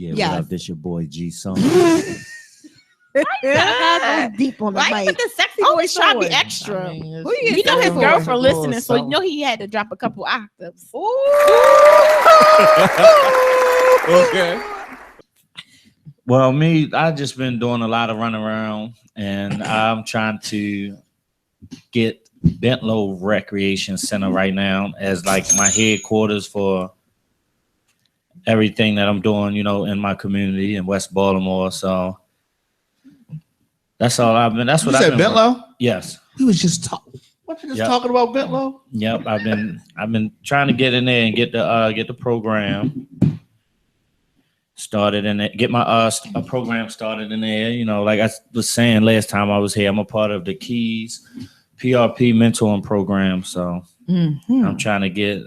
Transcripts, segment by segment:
Yeah, yes. what up? This your boy Geesongz. Deep on the Like, mic. but the sexy voice try to be extra. I mean, Who you You know his for? girlfriend Little listening, so you something. know he had to drop a couple octaves. Okay. Well, I just been doing a lot of running around, and I'm trying to get Bentlow Recreation Center right now as like my headquarters for everything that I'm doing, in my community in West Baltimore. So that's all I've been. That's what You said Bentlow? Yes. We was just talking. What you just talking about Bentlow? Yep. I've been trying to get in there and get the program started in it. Get my a program started in there. Like I was saying last time I was here, I'm a part of the Keys PRP mentoring program. So I'm trying to get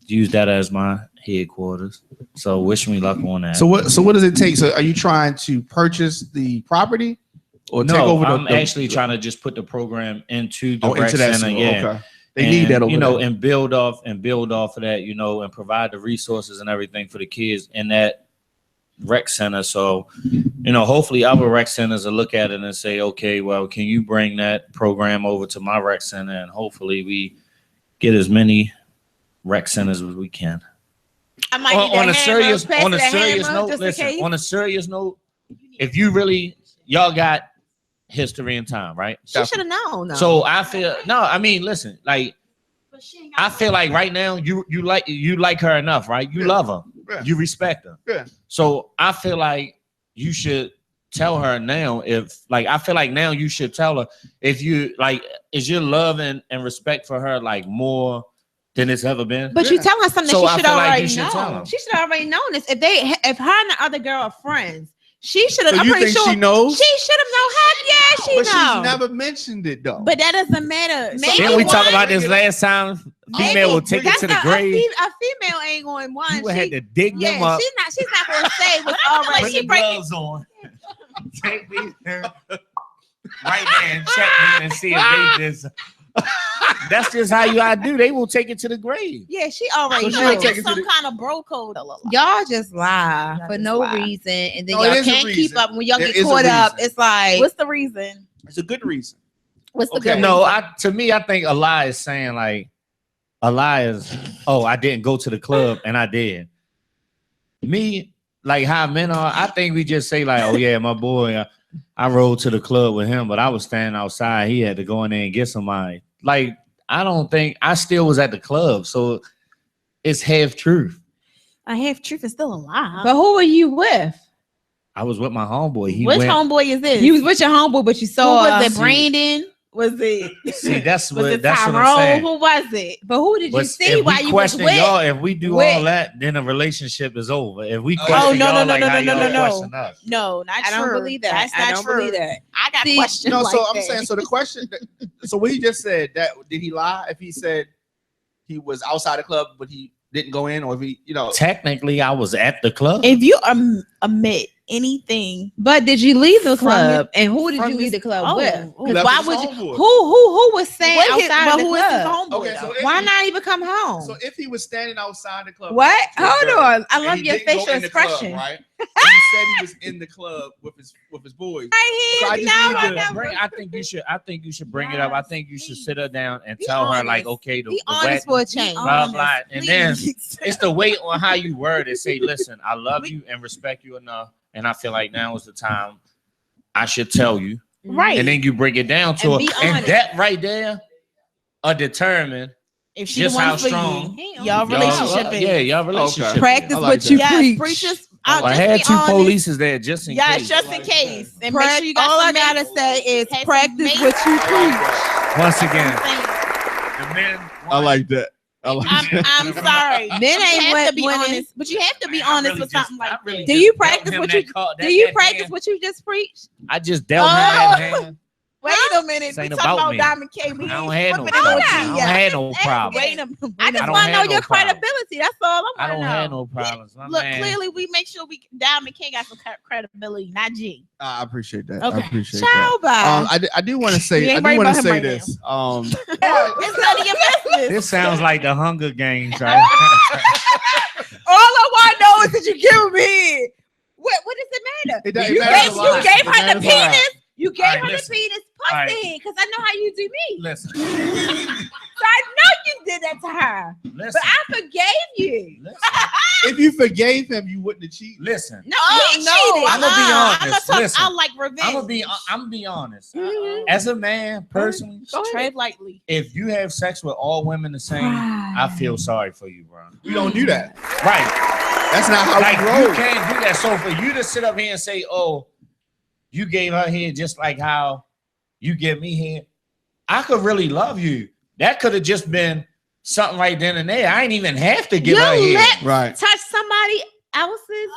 use that as my headquarters. So wish me luck on that. So what does it take? So are you trying to purchase the property or take over I'm actually trying to just put the program into the rec that center. Yeah. Okay. They need that over there. And build off of that, and provide the resources and everything for the kids in that rec center. So, hopefully other rec centers will look at it and say, okay, well, can you bring that program over to my rec center? And hopefully we get as many rec centers as we can. I might need on a serious note, if you really, y'all got history and time, right? She should have known. No. So I feel listen, like I feel like right now you like her enough, right? You love her, you respect her. Yeah. So I feel like you should tell her now. I feel like now you should tell her if you like, is your love and respect for her like more than it's ever been? But you tell her something So she I should feel like already you should tell know. her. She should already known this. If her and the other girl are friends, she should have. So I'm you pretty think sure she knows? She should have known. Heck yeah, she But knows. she's never mentioned it though. But that doesn't matter. Didn't we talk about this last time? Female will take it to the grave. A female ain't going one. You had to dig them up. She's not going to say what's already. Put your gloves on. Take these right there and check me and see if they just. That's just how you gotta do. They will take it to the grave. Yeah, she already So knows. take it to some the- kind of bro code. Y'all just lie Y'all for just no lie. reason, and then No, it y'all is a can't keep reason. up. When y'all There get is a caught up, reason. it's like, What's the reason? It's a good reason. What's the Okay. good No, reason? to me, I think a lie is saying like a lie is, oh, I didn't go to the club and I did. Me, like how men are, I think we just say like, oh yeah, my boy, I rode to the club with him, but I was standing outside. He had to go in there and get somebody. Like, I don't think I still was at the club, so it's half truth. A half truth is still a lie. but who were you with? I was with my homeboy. He Which went. homeboy is this? You was with your homeboy, but you Who saw. was it? Brandon? Was it? See, that's Was what it that's what I'm Tyrone? saying. Who was it? But who did you But see if while we you was question with? y'all, if we do with- all that, then a relationship is over. If we Oh, question no, y'all, no, like no, how no, y'all no, no. question us. No, not I don't true. believe that. That's I not don't true. believe that. I got See, questions. No, like so I'm that. saying, so the question, so what he just said, that did he lie if he said he was outside the club but he didn't go in, or if he, Technically, I was at the club. If you admit anything, But did you leave the From club? And who did from you leave the this- club oh, with? oh. 'Cause left why with would his you? homeboy. Who was staying what his, outside but of the who is his club? homeboy? Okay, so though? if Why he- not even come home? So if he was standing outside the club, What? talking to a Hold girl, on. I and love he your didn't go facial in the club, expression. right? And he said he was in the club with his boys. Right So I here, just now, need right to now. I think you should bring it up. I think you should sit her down and Be tell her honest. like, okay, the Be wet, honest for a change. blah blah, and then please. it's the weight on how you word it. Say, listen, I love you and respect you enough, and I feel like now is the time I should tell you. Right. And then you bring it down to And her, be and honest. that right there, determine If she just the one how for strong you, y'all relationship is. Yeah, y'all relationship. Okay. is. Practice I like what you that. Yes, preach. preachers. I Just had be two honest. polices there just in Yeah, case. just in case. And make Prac- sure you got all I some gotta mates. say is Have some practice mates. what you I like preach. that. Once again, Saying, the men. I like that. I like that. I'm sorry. Men You ain't have to be winning. honest, but you have to be I honest really with just- something like I really that. Do just you dealt practice him what that you card- do? that- You that practice hand. what you just preached? I just dealt him that hand. Wait a minute. This We ain't talking about about me. Diamond K. We I don't ain't have no flipping it on problem. G I don't yet. have no problem. Wait a I minute. just I don't want to know have no your problem. credibility. That's all I I want to don't know. have no problems. My Look, man. clearly we make sure we Diamond K got some credibility, not G. I appreciate that. Okay. I appreciate that. Ciao, bye. I do want to You say, ain't worried about him right this. It's none of your business. This sounds like the Hunger Games, right? All I want to know is that you give me What does it matter? It You matters a lot. gave It her the matters a lot. penis. You gave All right, her the listen. penis All right. pussy because I know how you do me. Listen. So I know you did that to her. Listen. But I forgave you. Listen. If you forgave him, you wouldn't have cheated. Listen. No, he no, cheated. I'm gonna be honest. Listen. I like revenge. I'm gonna be honest. Mhm. As a man, personally, Tread lightly. if you have sex with all women the same, I feel sorry for you, bro. We don't do that. Right. That's not how Like we roll. you can't do that. So for you to sit up here and say, "Oh, you gave her head just like how you give me head," I could really love you. That could have just been something right then and there. I ain't even have to give her head. Right. Touch somebody else's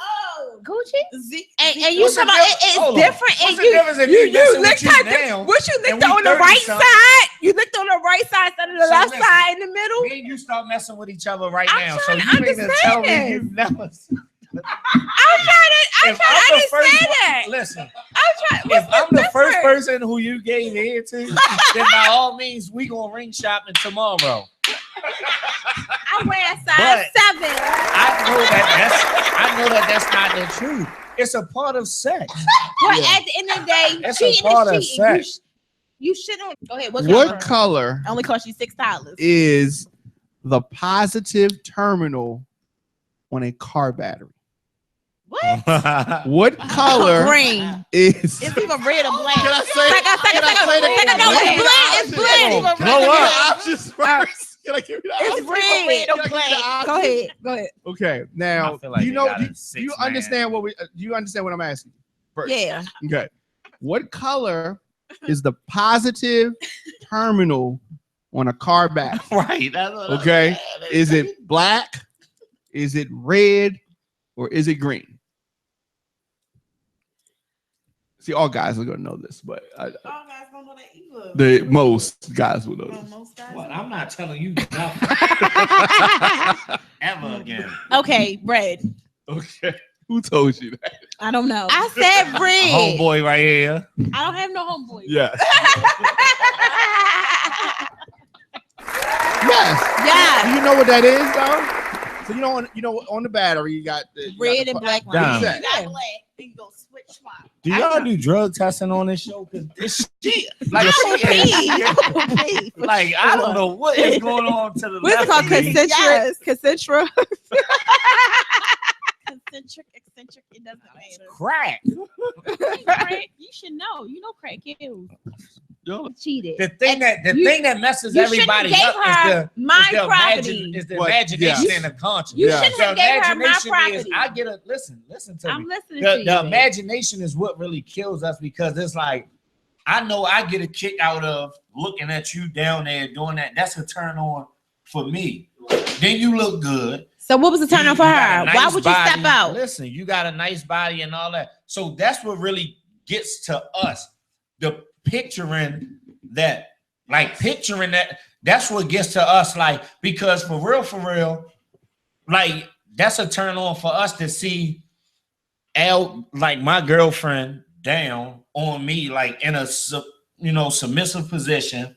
Gucci, and you What's talking the about diff- it's hold on. different. What's And the you difference if you messing with licked you her. now, What you and licked we on the 30 right something? side? You licked on the right side instead of the So left listen, side in the middle. Me and you start messing with each other right I'm now. So trying you to mean to tell me understand. you've never? I'm trying If to I'm the first understand one- that. Listen, I'm trying. if I'm the first difference? person who you gave head to, then by all means we gonna ring shopping tomorrow. I wear a size 7. I know that's not the truth. It's a part of sex. But at the end of the day, It's a cheating part is of cheating. sex. You shouldn't. Go ahead. What color Only cost you $6. is the positive terminal on a car battery? What? What color Green. is? It's either red or black. Can I say? No, it's blend. It's blend. Blow up. Options first. Can I give you the It's options? red. Can I give you the options? Go ahead. Go ahead. Okay, now I feel like you they know. got a Do six you man. understand what we? Do you understand what I'm asking? First? Yeah. Okay. What color is the positive terminal on a car battery? Right. That's what Okay. Is it black? Is it red? Or is it green? See, all guys are gonna know this, but All guys don't know that either. the most guys will know this. Most guys What? know. I'm not telling you nothing ever again. Okay, red. Okay. Who told you that? I don't know. I said red. Homeboy right here. I don't have no homeboy. Yes. Yes. Yeah. You know what that is, though? So you know on the battery you got the Red and black Down. lines. You got black, then you go switch swap. Do y'all do drug testing on this show? Cause this shit, like, like I don't know what is going on to the What's it left called? of me. Concentric. Concentric. Eccentric, it doesn't matter. Crack. Crack, you should know. You know crack kills. Cheated. The thing that messes You everybody shouldn't up gave her my property. is the What? imagination Yeah. and the conscience. You Yeah. shouldn't The have gave her my imagination is, property. I get it. Listen to I'm me. listening to you. The babe. imagination is what really kills us because it's like, I know I get a kick out of looking at you down there doing that. That's a turn on for me. Then you look good. So what was the turn on for You got her? a nice Why would you body. step out? Listen, you got a nice body and all that. So that's what really gets to us. The picturing that, that's what gets to us. Like, because for real, like, that's a turn on for us to see like my girlfriend down on me, like in a submissive position,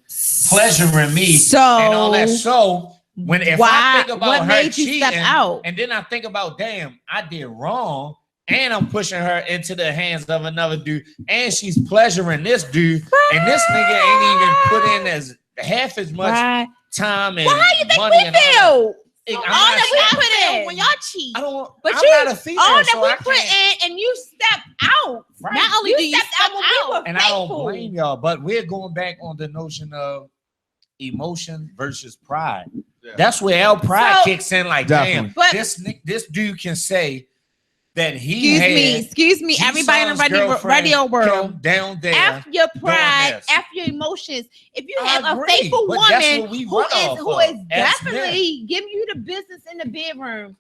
pleasuring me So and all that. So if I think about what her made you cheating, step out? and then I think about, damn, I did wrong, and I'm pushing her into the hands of another dude, and she's pleasuring this dude, and this nigga ain't even put in as half as much Right. time and Well, how you think money we and all that. feel? I'm All not that we saying- put in. When y'all cheat, I don't. But I'm you, not a female, all that so we I put can't. in, and you step out. Right. not only do you stepped step out when we out, were And I don't faithful. blame y'all, but we're going back on the notion of emotion versus pride. Yeah. That's where our pride So- kicks in. Like, Definitely. damn, this dude can say that he Excuse me, everybody in the radio world. down there. F your pride, this. F your emotions. If you I have a agree, faithful but that's woman what we who run is off of as definitely giving you the business in the bedroom,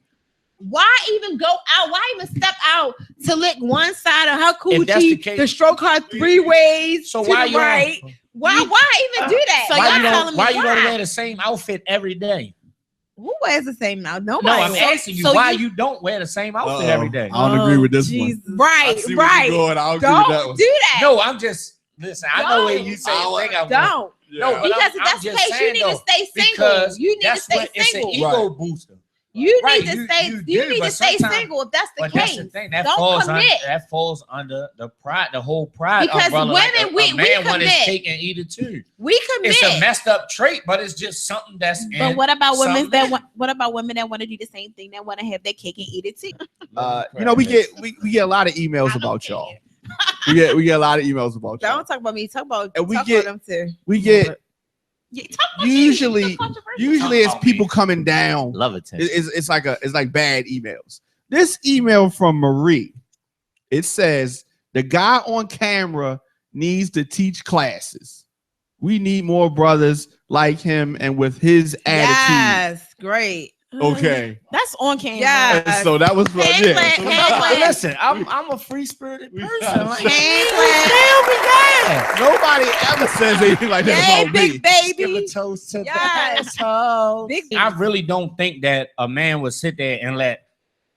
why even go out? Why even step out to lick one side of her If that's the coochie, case- to stroke her 3 ways So to why the you right? don't, Why even do that? So why y'all you telling don't, me why you don't why? wear the same outfit every day? Who wears the same now? No, Nobody. I'm asking you so why you- you don't wear the same outfit every day. I don't agree with this one. Right, I see where right. you're going. I don't agree with that Don't one. do that. No, I'm just listen. I know where you say I think I'm Don't. Yeah. No, but Because I'm if that's the just case, you saying, need to though, stay single. because You need to that's stay what it's an single. ego booster. You Right, need to you stay. do, You need but to stay sometimes- single if that's the But case. that's the thing. That Don't commit. That falls under the pride, the whole pride Because umbrella. women, like a man want his commit. cake and eat it too. We commit. It's a messed up trait, but it's just something that's. But in what about some women men. what about women that want to do the same thing? That want to have their cake and eat it too. You know, we get a lot of emails about y'all. We get a lot of emails about y'all. Don't talk about me. Talk about And we talk get- about them too. We get Yeah, talk about usually you. Controversial. usually it's Talk about people me. coming down. Love it. It's like bad emails. This email from Marie, it says the guy on camera needs to teach classes. We need more brothers like him and with his attitude. Yes, great. Okay. That's on camera. Yeah. So that was Hand clap, so hand clap. Listen, I'm a free spirited We person. got Like, Hand clap. nobody ever says anything like that Yay, about me. big baby. Give a toast to Yes. the asshole. Big I really don't think that a man would sit there and let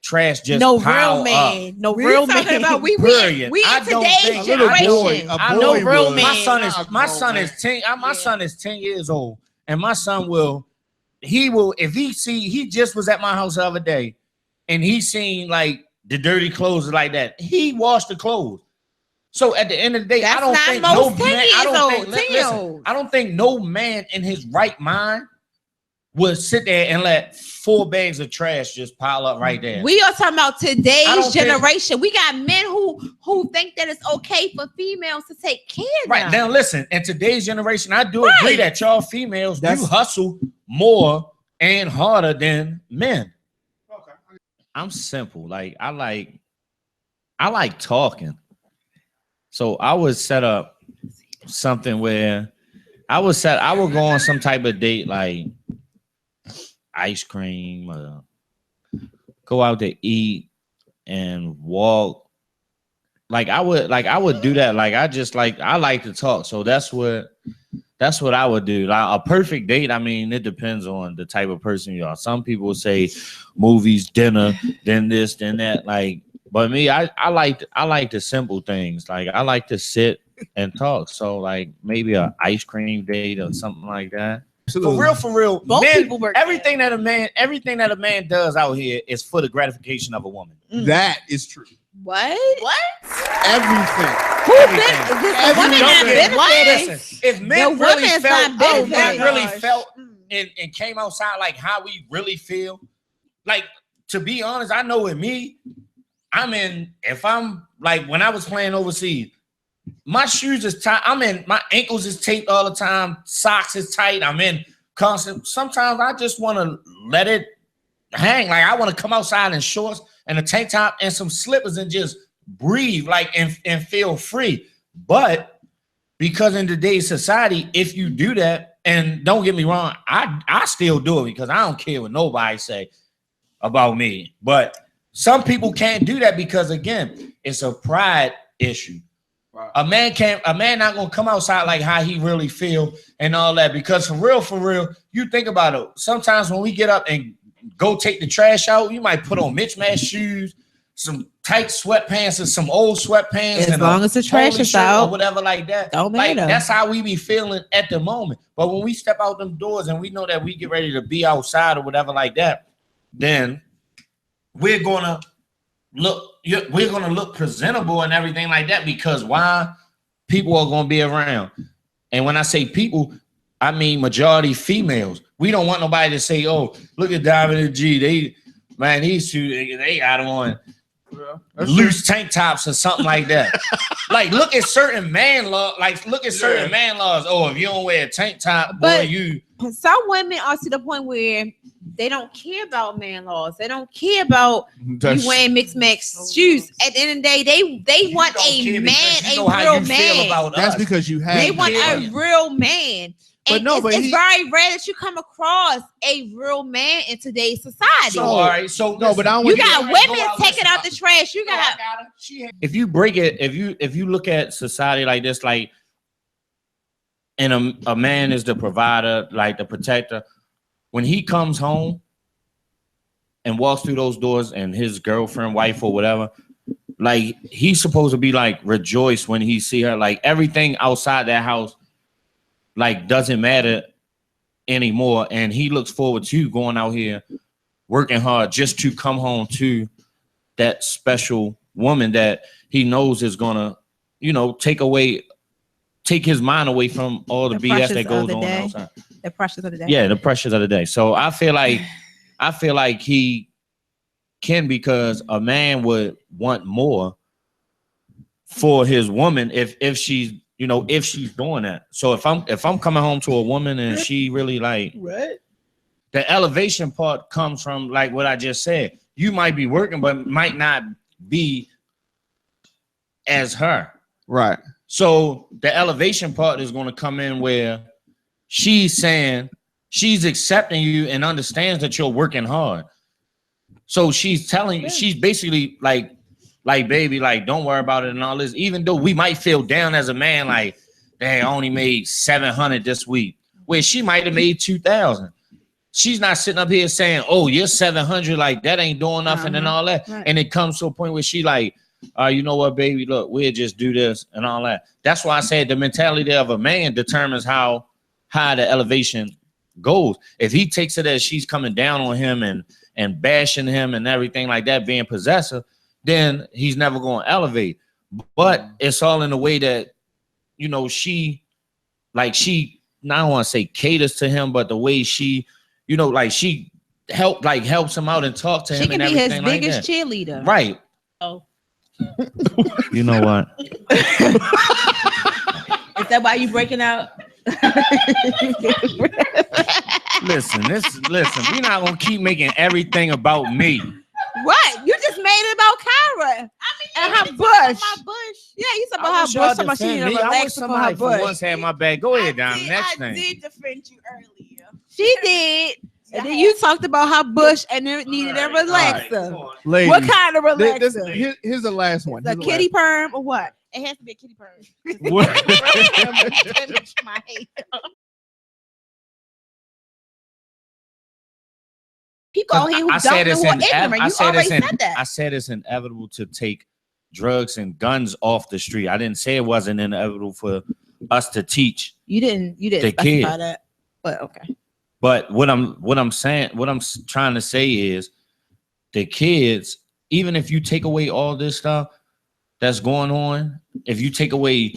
trash just No pile real man. No We real talking man. about we Period. in I don't today's think- A little generation. boy, I a know boy real would. man. My son is Not my a son grown is 10. My Yeah. son is 10 years old, and my son will. He will if he just was at my house the other day, and he seen like the dirty clothes like that. He washed the clothes. So at the end of the day, That's I don't not think most no 10 man. I years don't old, think. 10 year Listen, olds. I don't think no man in his right mind would sit there and let 4 bags of trash just pile up right there. We are talking about I today's don't think- generation. We got men who think that it's okay for females to take care of Right them. now, listen. In today's generation, I do Right. agree that y'all females do That's- hustle more and harder than men. I'm simple. Like I like talking. So I would set up something where I would go on some type of date like ice cream, go out to eat and walk. I would do that. I like to talk. So that's what I would do. Like a perfect date. I mean, it depends on the type of person you are. Some people say movies, dinner, then this, then that. But me, I like the simple things. Like I like to sit and talk. So like maybe a ice cream date or something like that. For real. Both Men, people work. everything that a man does out here is for the gratification of a woman. That is true. What? Everything. Who Everything. been? This Every woman don't not get- benefiting. Listen, if The men really woman's felt, not benefiting. if men really Gosh. felt and came outside like how we really feel, like to be honest, I know with me, if I'm like when I was playing overseas, my shoes is tight. My ankles is taped all the time, socks is tight. I'm in constant. Sometimes I just want to let it hang. Like I want to come outside in shorts and a tank top and some slippers and just breathe and feel free. But because in today's society, if you do that, and don't get me wrong, I still do it because I don't care what nobody say about me. But some people can't do that because again, it's a pride issue. Right. A man not gonna come outside like how he really feel and all that. Because for real, you think about it. Sometimes when we get up and go take the trash out, you might put on mismatched shoes, some tight sweatpants and some old sweatpants. As and long as the trash polo is shirt out, or whatever like that. don't Like matter. that's how we be feeling at the moment. But when we step out them doors and we know that we get ready to be outside or whatever like that, then we're gonna look presentable and everything like that because why? People are gonna be around. And when I say people, I mean majority females. We don't want nobody to say, "Oh, look at Diamond and G. These two, they got on loose tank tops or something like that." Like, look at certain man laws. Oh, if you don't wear a tank top, But- boy, you. Some women are to the point where they don't care about man laws. They don't care about you wearing mixed match shoes. At the end of the day, they want don't a care man, because you know a how real you feel man. about That's us. because you have. They want Yeah. a real man. But And no, it's, but it's he- very rare that you come across a real man in today's society. So, all right. So No, but I don't you want got Go women out, taking listen, out the trash. You got if you break it, if you look at society like this, like, and a man is the provider, like the protector, when he comes home and walks through those doors and his girlfriend, wife, or whatever, like he's supposed to be like rejoice when he see her. Like everything outside that house, like doesn't matter anymore, and he looks forward to you going out here working hard just to come home to that special woman that he knows is gonna, take his mind away from all the BS that goes on outside. The pressures of the day. Yeah, the pressures of the day. So I feel like he can, because a man would want more for his woman if she's doing that. So if I'm coming home to a woman and she really like, What? the elevation part comes from like what I just said. You might be working, but might not be as her. Right. So the elevation part is going to come in where she's saying she's accepting you and understands that you're working hard. So she's basically like, baby, like, don't worry about it and all this. Even though we might feel down as a man, like, dang, I only made 700 this week, where she might have made 2,000. She's not sitting up here saying, oh, you're 700, like that ain't doing nothing and all that. Right. And it comes to a point where she like, you know what, baby, look, we'll just do this and all that. That's why I said the mentality of a man determines how high the elevation goes. If he takes it as she's coming down on him and bashing him and everything like that, being possessive, then he's never going to elevate. But it's all in a way that, she, I don't want to say caters to him, but the way she, she helps him out and talk to him. She can and be his everything biggest like cheerleader. Right. Oh. You know what? Is that why you breaking out? Listen, we're not gonna keep making everything about me. What? You just made it about Kyra and her bush. My bush. Yeah, you said about her bush. Somebody she need to relax for her bush. Once had my back. Go ahead, Dom. Next thing. I did defend you earlier. She did. And then you talked about her bush and it needed a relaxer. Ladies, what kind of relaxer? Here's the last one. The kitty perm or what? It has to be a kitty perm. My hair. People out here who don't know who are ignorant. You already said that. I said it's inevitable to take drugs and guns off the street. I didn't say it wasn't inevitable for us to teach. You didn't specify that. But okay. But what I'm trying to say is the kids, even if you take away all this stuff that's going on, if you take away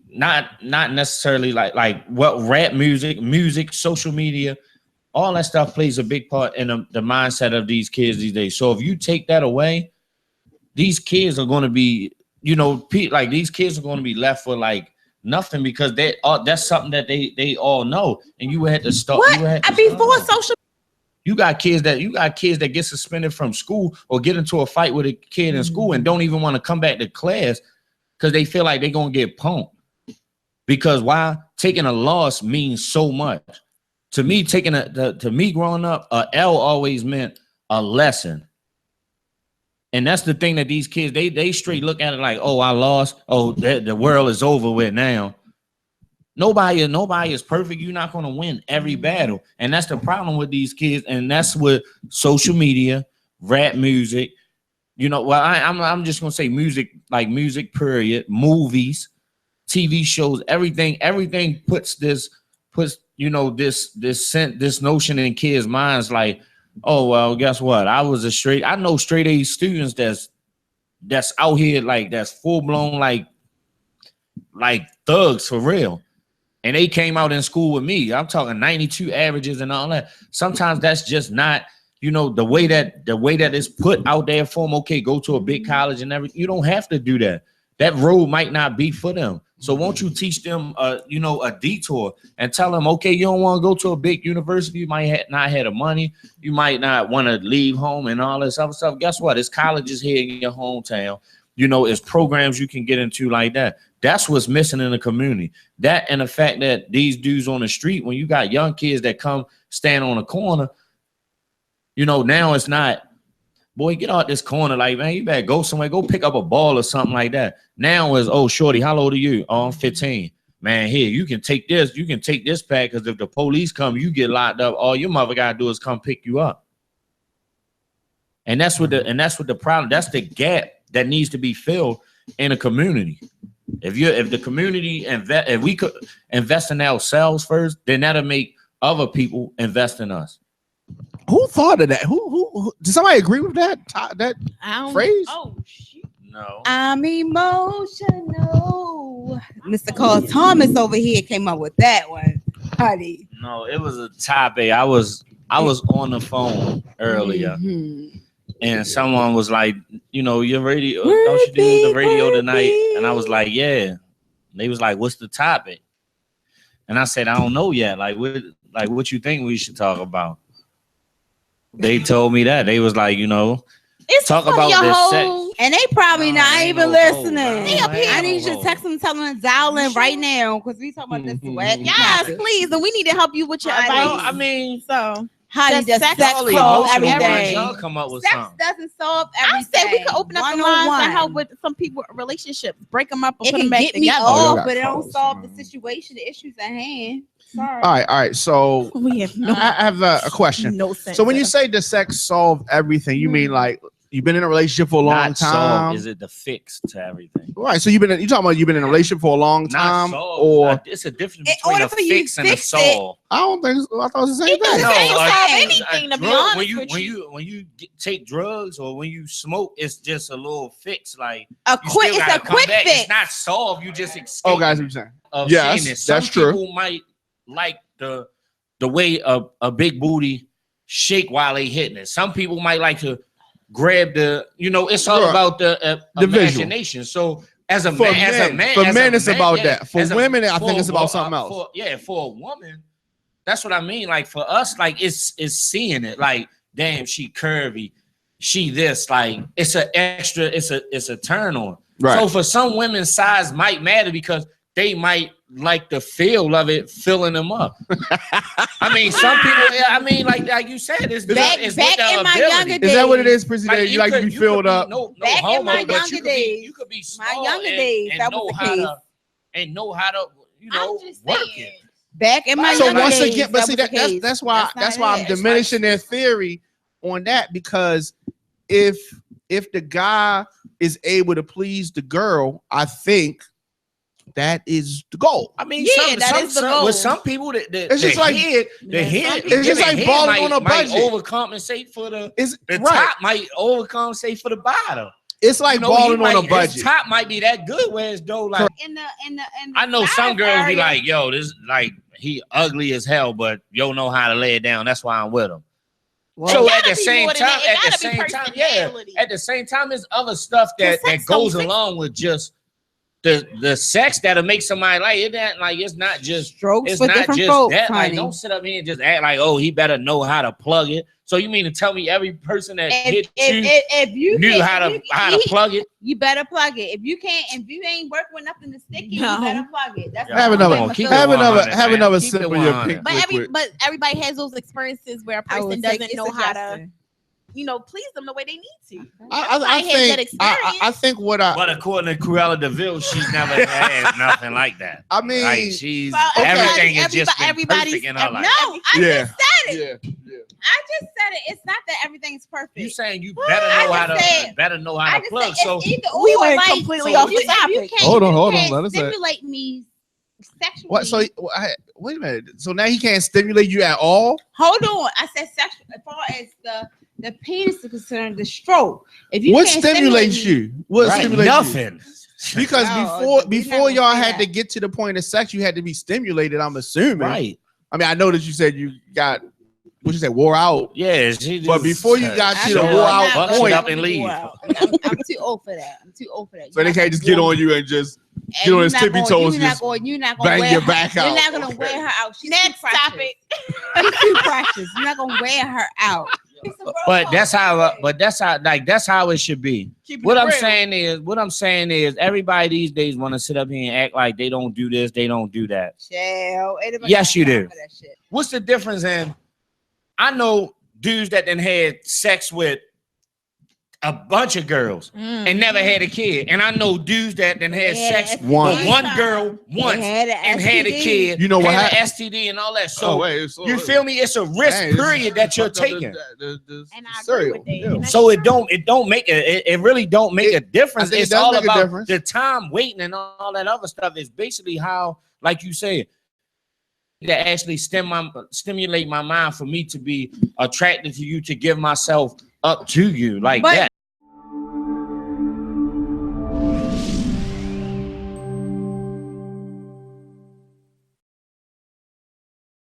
not necessarily like what rap music, social media, all that stuff plays a big part in the mindset of these kids these days. So if you take that away, these kids are going to be, these kids are going to be left with like nothing, because that's something that they all know, and you had to start. Before social, you got kids that get suspended from school or get into a fight with a kid in school and don't even want to come back to class because they feel like they're gonna get punked. Because why? Taking a loss means so much to me. To me growing up, a L always meant a lesson. And that's the thing that these kids, they straight look at it like, oh, I lost. Oh, the world is over with now. Nobody is perfect. You're not going to win every battle. And that's the problem with these kids. And that's with social media, rap music. I'm just going to say music, like music, period, movies, TV shows, everything puts this notion in kids' minds like, oh, well, guess what? I know straight A students that's out here like that's full blown like thugs for real. And they came out in school with me. I'm talking 92 averages and all that. Sometimes that's just not, the way that it's put out there for them. Okay, go to a big college and everything. You don't have to do that. That road might not be for them. So won't you teach them, a detour and tell them, okay, you don't want to go to a big university. You might not have the money. You might not want to leave home and all this other stuff. Guess what? It's colleges here in your hometown. It's programs you can get into like that. That's what's missing in the community. That and the fact that these dudes on the street, when you got young kids that come stand on a corner, now it's not, boy, get out this corner. Like, man, you better go somewhere. Go pick up a ball or something like that. Now is, oh, shorty, how old are you? Oh, I'm 15. Man, here, you can take this. You can take this pack because if the police come, you get locked up. All your mother got to do is come pick you up. And that's what the problem. That's the gap that needs to be filled in a community. If the community if we could invest in ourselves first, then that'll make other people invest in us. Who thought of that? Who did somebody agree with that phrase? Oh shit. No. I'm emotional. Mr. Carl Thomas over here came up with that one. Honey. No, it was a topic. I was on the phone earlier, and someone was like, your radio, don't you do the radio tonight? And I was like, yeah. They was like, what's the topic? And I said, I don't know yet. Like what you think we should talk about? They told me that. They was like, It's talk about your this whole- sex. And they probably not even listening. I need you to to text them, tell them to dial in right now because we talking about this sweat. Yes, please, and we need to help you with your I know, advice. I mean, So Honey, the the sex sex solves solves everything. everything. Y'all come up with Sex something. doesn't solve I everything. said we could open up the lines 101. and help with some people relationships, break them up and It put can them back get me together. y'all off, got but it don't calls, solve man. the situation, the issues at hand. Sorry. All right. So We have no, I have a question. no sense. So when you of- say the sex solve everything, you mean like you've been in a relationship for a long Not time? solve. Is it the fix to everything? Right. So you talking about you've been in a relationship for a long Not time, solve. or It's a difference In between order a for you to fix and a fix it, solve. I don't think so. I thought it was the same It thing. doesn't No, solve a- anything, to be drug- honest when you with when you. you when you take drugs or when you smoke, it's just a little fix. Like A you quick, still it's gotta a come quick back. fix. It's not solved. You just escape. Oh, guys, what you saying? Of Yes, seeing it. Some that's true. people might like the way a big booty shake while they hitting it. Some people might like to grab the. It's all Right. about the visual. imagination. So as a For man, it's about that. For as a- women, I for think a it's about wo- something else. For a woman, that's what I mean. Like for us, like it's seeing it. Like damn, she curvy, she this. Like it's an extra. It's a turn on. Right. So for some women, size might matter because they might like the feel of it filling them up. I mean, some people. I mean, like you said, it's Back it's in with the my ability. younger Is that what it days. is, Prissy? You like to be could filled up? No Back in homo, my but younger you could be, days. you could be My small younger and, days, and that know was the how case. to and know how to I'm just work saying. it. Back in my So younger once days, again, but that see was the case. that's why not I'm it. diminishing their theory on that, because if the guy is able to please the girl, I think that is the goal. I mean, Yeah, that is the goal. with some people that It's just like- the head, It's just like balling on a might budget. overcompensate for the It's right. top might overcompensate for the bottom. It's like He balling on a his budget. top might be that good, whereas though like In the I know size some girls be area, like, yo, this like he ugly as hell, but yo know how to lay it down. That's why I'm with him. well, So It at gotta the be same more than time, that. It at the gotta be same time, yeah. personality. At the same time, there's other stuff that sex goes don't fix- along with just the sex that'll make somebody like it. That like it's not just strokes it's for not different just folks, that. Like honey. don't sit up here and just act like oh he better know how to plug it. So you mean to tell me every person that hit if you knew can't- how if to you- plug it? you better plug it. If you ain't working with nothing to stick in, No. you better plug it. That's Yeah, Have all I'm another- saying. keep it have 100, another man. Keep sip it of your 100. pink But liquid. but everybody has those experiences where a I would person take doesn't it's know a how to, Justin. please them the way they need to. I Everybody has that think experience. I think what I But according to Cruella DeVille, she's never had nothing like that. I mean Like she's Well, everything is just been everybody's- perfect in her life. No, I Yeah. just said it. yeah. I just said it. It's not that everything's perfect. You saying you better I know how just to said- I just plug. said So it's either We or. went Like, completely so off if the topic. You can't, Hold on, you hold on, can't let us say it. stimulate me sexually. What? So wait a minute. So now he can't stimulate you at all? Hold on. I said sexual. As far as the penis is concerned, the stroke. If you What can't stimulates stimulate me- you? What right, stimulates you? nothing. Because No, before we're not y'all gonna say had to that. get to the point of sex, you had to be stimulated. I'm assuming. Right. I mean, I know that you said you got what you said wore out. Yeah. She But just, before you got I to the know wore I'm out not buck point, it up and leave. I'm too old for that. I'm too old for that. so they can't just get on you and just And get on you're his not tippy going- toes You're and not going. You're not going bang wear your her- back out. You're not going to wear her out. She's Next too precious. topic. She's too precious. You're not going to wear her out. But that's how it should be. What I'm saying is everybody these days want to sit up here and act like they don't do this, they don't do that. Shell. Ain't nobody Yes, you got time do. for that shit. What's the difference in I know dudes that then had sex with a bunch of girls and never had a kid. And I know dudes that then had Yeah, sex that's with Once. one girl once They had and had a STD. kid. You know what had happened? an STD and all that. So wait, you feel me? It's a risk Dang, this period that you're fucked up taking. And I agree with that. Yeah. And So it don't make it really don't make a difference. I think it It's does all make a about difference. the time waiting and all that other stuff is basically how, like you said, that actually stimulate my mind for me to be attracted to you, to give myself up to you like that.